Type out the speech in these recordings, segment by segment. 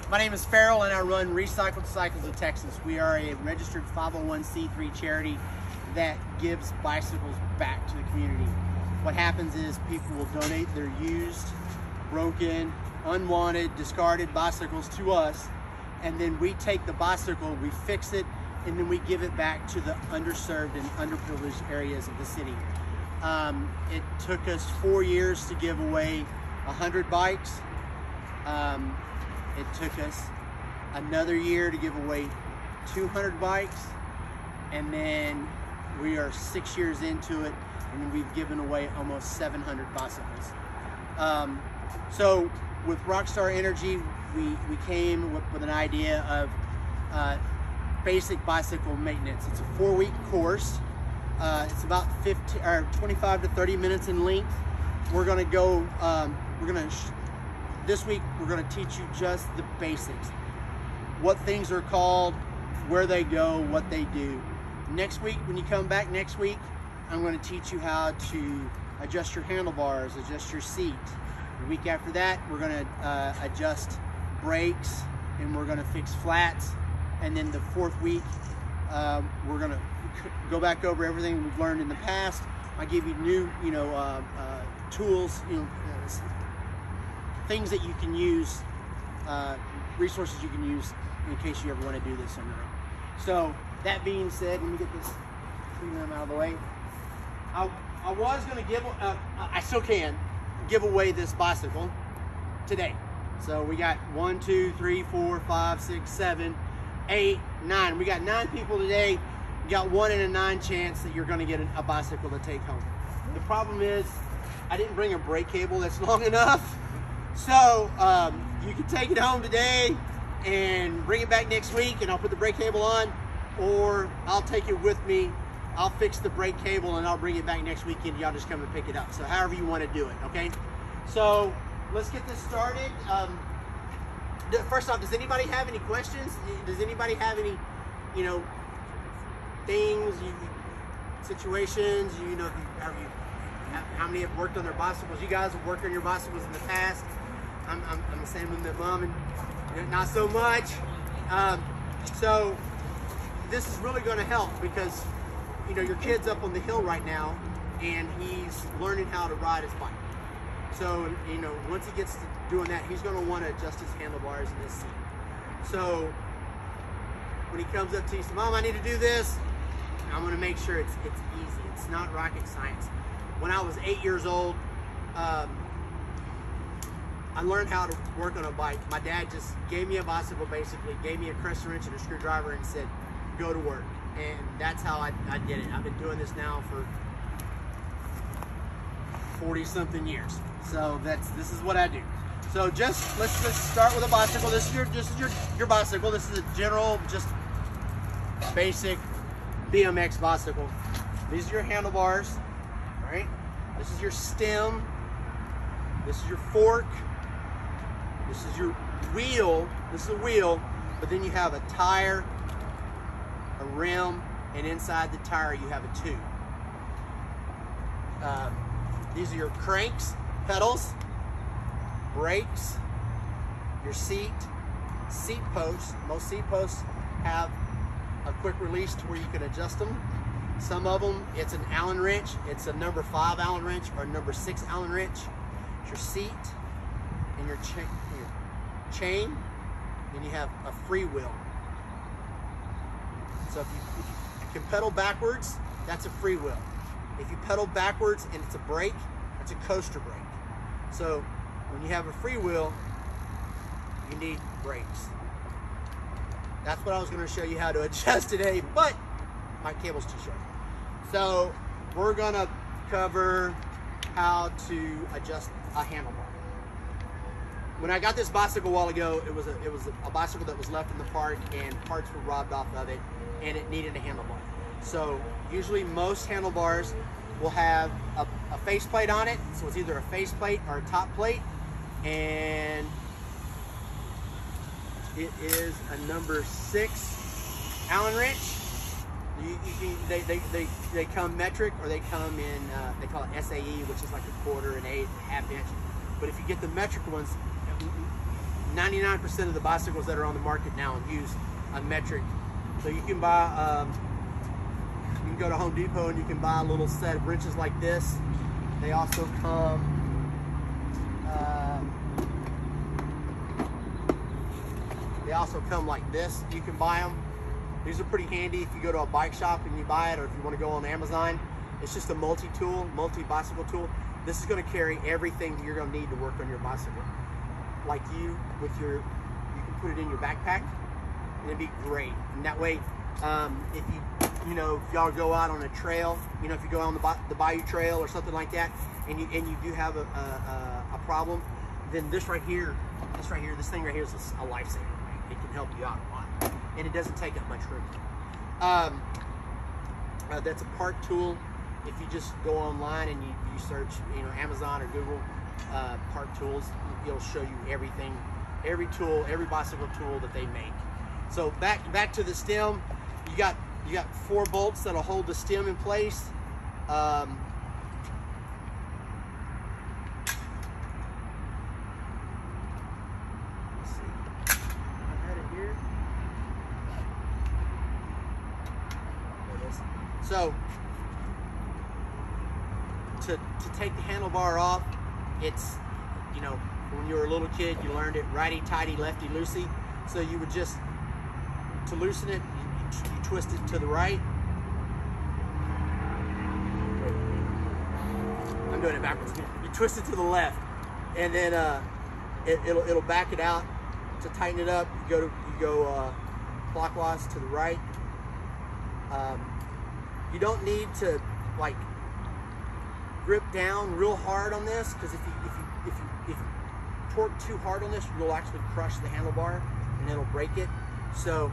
My name is Farrell and I run Recycled Cycles of Texas. We are a registered 501c3 charity that gives bicycles back to the community. What happens is people will donate their used, broken, unwanted, discarded bicycles to us, and then we take the bicycle, we fix it, and then we give it back to the underserved and underprivileged areas of the city. It took us 4 years to give away 100 bikes. It took us another year to give away 200 bikes, and then we are 6 years into it, and we've given away almost 700 bicycles. So with Rockstar Energy, we came with an idea of basic bicycle maintenance. It's a 4-week course. It's about 25 to 30 minutes in length. We're gonna go, this week we're gonna teach you just the basics. What things are called, where they go, what they do. Next week, when you come back next week, I'm gonna teach you how to adjust your handlebars, adjust your seat. The week after that, we're gonna adjust brakes, and we're gonna fix flats. And then the 4th week, we're gonna go back over everything we've learned in the past. I give you new, tools, things that you can use, resources you can use in case you ever want to do this on your own. So that being said, let me get this out of the way. I was going to give, I still can give away this bicycle today. So we got 1, 2, 3, 4, 5, 6, 7, 8, 9. We got 9 people today. You got 1 in a 9 chance that you're going to get a bicycle to take home. The problem is I didn't bring a brake cable that's long enough. So you can take it home today and bring it back next week, and I'll put the brake cable on, or I'll take it with me. I'll fix the brake cable and I'll bring it back next weekend. Y'all just come and pick it up. So however you want to do it, okay? So let's get this started. First off, does anybody have any questions? Does anybody have any, things, situations? How many have worked on their bicycles? You guys have worked on your bicycles in the past. I'm the same with my mom, and not so much. So this is really going to help because your kid's up on the hill right now, and he's learning how to ride his bike. So once he gets to doing that, he's going to want to adjust his handlebars and his seat. So when he comes up to you, Mom, I need to do this, I'm going to make sure it's easy. It's not rocket science. When I was 8 years old, I learned how to work on a bike. My dad just gave me a bicycle, basically, gave me a crescent wrench and a screwdriver and said, go to work. And that's how I did it. I've been doing this now for 40-something years. So this is what I do. So let's start with a bicycle. This is your bicycle. This is a general, just basic BMX bicycle. These are your handlebars, right? This is your stem. This is your fork. This is your wheel. This is a wheel, but then you have a tire, a rim, and inside the tire you have a tube. These are your cranks, pedals, brakes, your seat posts. Most seat posts have a quick release to where you can adjust them. Some of them, it's an Allen wrench. It's a number 5 Allen wrench or a number 6 Allen wrench. It's your seat and your chain. Then you have a free wheel. So if you can pedal backwards, that's a free wheel. If you pedal backwards and it's a brake, that's a coaster brake. So when you have a free wheel, you need brakes. That's what I was going to show you how to adjust today, but my cable's too short. So we're going to cover how to adjust a handlebar. When I got this bicycle a while ago, it was a bicycle that was left in the park and parts were robbed off of it, and it needed a handlebar. So usually most handlebars will have a faceplate on it. So it's either a faceplate or a top plate, and it is a number 6 Allen wrench. They come metric, or they come in, they call it SAE, which is like a quarter, an eighth, half inch. But if you get the metric ones, 99% of the bicycles that are on the market now use a metric. So you can buy, you can go to Home Depot and you can buy a little set of wrenches like this. They also come, like this. You can buy them. These are pretty handy if you go to a bike shop and you buy it, or if you want to go on Amazon. It's just a multi-tool, multi-bicycle tool. This is going to carry everything that you're going to need to work on your bicycle. Like you can put it in your backpack and it'd be great. And that way, if y'all go out on a trail, if you go on the Bayou Trail or something like that, and you do have a problem, then this thing right here is a lifesaver. It can help you out a lot, and it doesn't take up much room. That's a part tool. If you just go online and you search, Amazon or Google part tools, it'll show you everything, every tool, every bicycle tool that they make. So back to the stem. You got 4 bolts that'll hold the stem in place. Let's see. I had it here. There it is. So to take the handlebar off, it's, when you were a little kid, you learned it righty-tighty, lefty-loosey. So you would just, to loosen it, you twist it to the right. I'm doing it backwards. You twist it to the left, and then it'll back it out. To tighten it up, you go clockwise to the right. You don't need to grip down real hard on this, because if you torque too hard on this, you'll actually crush the handlebar and it'll break it. So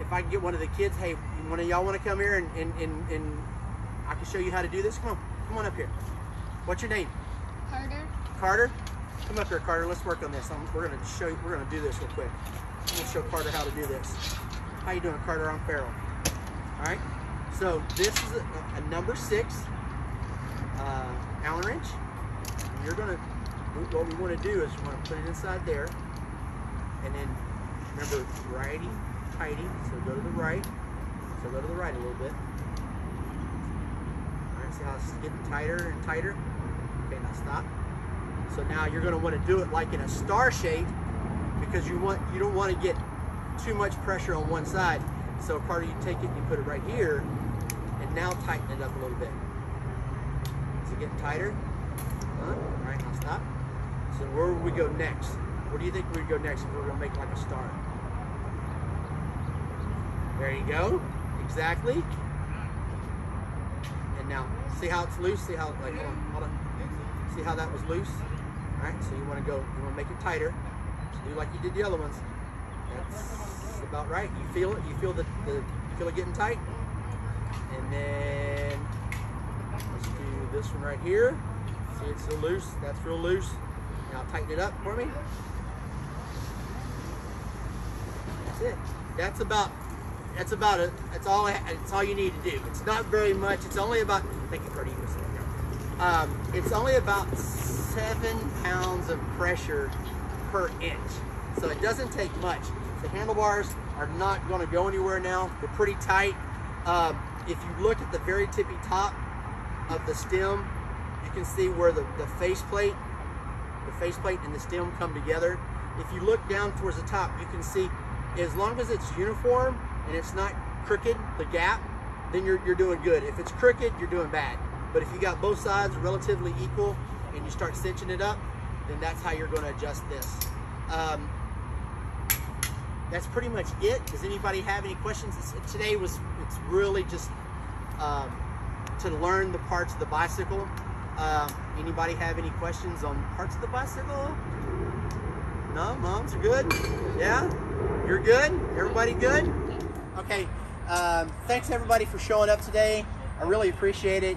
if I can get one of the kids, hey, one of y'all want to come here and I can show you how to do this? Come on up here. What's your name? Carter. Carter? Come up here, Carter. Let's work on this. We're gonna do this real quick. I'm gonna show Carter how to do this. How you doing, Carter? I'm Farrell. All right. So this is a number 6 Allen wrench. What we want to do is we want to put it inside there, and then remember, righty tighty. So go to the right. So go to the right a little bit. All right. See how it's getting tighter and tighter. Okay. Now stop. So now you're going to want to do it like in a star shape, because you don't want to get too much pressure on one side. So Carter, you take it and you put it right here, and now tighten it up a little bit. Is it getting tighter? All right, now stop. So where would we go next? Where do you think we would go next if we're going to make like a star? There you go. Exactly. And now, see how it's loose? See how, hold on. See how that was loose? All right, so you want to make it tighter. Do like you did the other ones. That's about right. You feel it? You feel it getting tight? And then let's do this one right here. See, it's so loose. That's real loose. Now tighten it up for me. That's it. That's all you need to do. It's not very much. It's only about, thank you, Cardi. It's only about 7 pounds of pressure per inch. So it doesn't take much. The handlebars are not going to go anywhere now. They're pretty tight. If you look at the very tippy top of the stem, you can see where the faceplate and the stem come together. If you look down towards the top, you can see, as long as it's uniform and it's not crooked, the gap, then you're doing good. If it's crooked, you're doing bad. But if you got both sides relatively equal and you start cinching it up, then that's how you're going to adjust this. That's pretty much it. Does anybody have any questions? Today it's really just to learn the parts of the bicycle. Anybody have any questions on parts of the bicycle? No? Moms are good? Yeah? You're good? Everybody good? Okay. Thanks everybody for showing up today. I really appreciate it.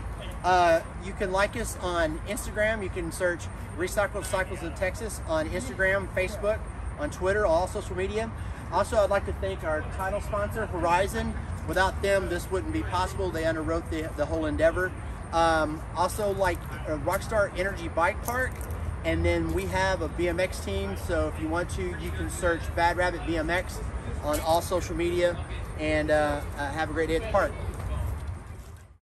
You can like us on Instagram. You can search Recycled Cycles of Texas on Instagram, Facebook, on Twitter, all social media. Also, I'd like to thank our title sponsor, Horizon. Without them, this wouldn't be possible. They underwrote the whole endeavor. Also, like Rockstar Energy Bike Park. And then we have a BMX team, so if you want to, you can search Bad Rabbit BMX on all social media, and have a great day at the park.